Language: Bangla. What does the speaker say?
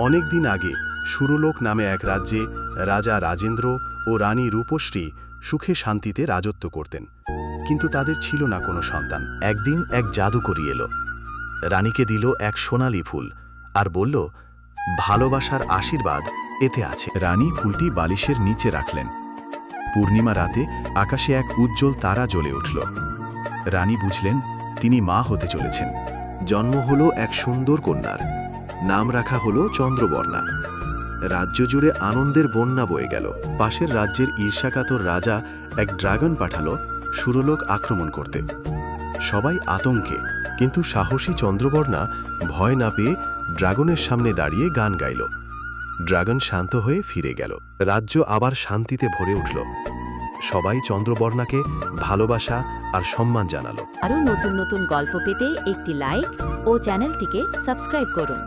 অনেক দিন আগে সুরলোক নামে এক রাজ্যে রাজা রাজেন্দ্র ও রানী রূপশ্রী সুখে শান্তিতে রাজত্ব করতেন, কিন্তু তাদের ছিল না কোনো সন্তান। একদিন এক জাদুকরী এলো, রানীকে দিল এক সোনালি ফুল আর বলল, ভালোবাসার আশীর্বাদ এতে আছে। রানী ফুলটি বালিশের নিচে রাখলেন। পূর্ণিমা রাতে আকাশে এক উজ্জ্বল তারা জ্বলে উঠল। রানী বুঝলেন তিনি মা হতে চলেছেন। জন্ম হলো এক সুন্দর কন্যার, নাম রাখা হলো চন্দ্রবর্ণা। রাজ্য জুড়ে আনন্দের বন্যা বয়ে গেল। পাশের রাজ্যের ঈর্ষাকাতর রাজা এক ড্রাগন পাঠালো সুরলোক আক্রমণ করতে। সবাই আতঙ্কে, কিন্তু সাহসী চন্দ্রবর্ণা ভয় না পেয়ে ড্রাগনের সামনে দাঁড়িয়ে গান গাইল। ড্রাগন শান্ত হয়ে ফিরে গেল। রাজ্য আবার শান্তিতে ভরে উঠল। সবাই চন্দ্রবর্ণাকে ভালোবাসা আর সম্মান জানালো। আরও নতুন নতুন গল্প পেতে একটি লাইক ও চ্যানেলটিকে সাবস্ক্রাইব করুন।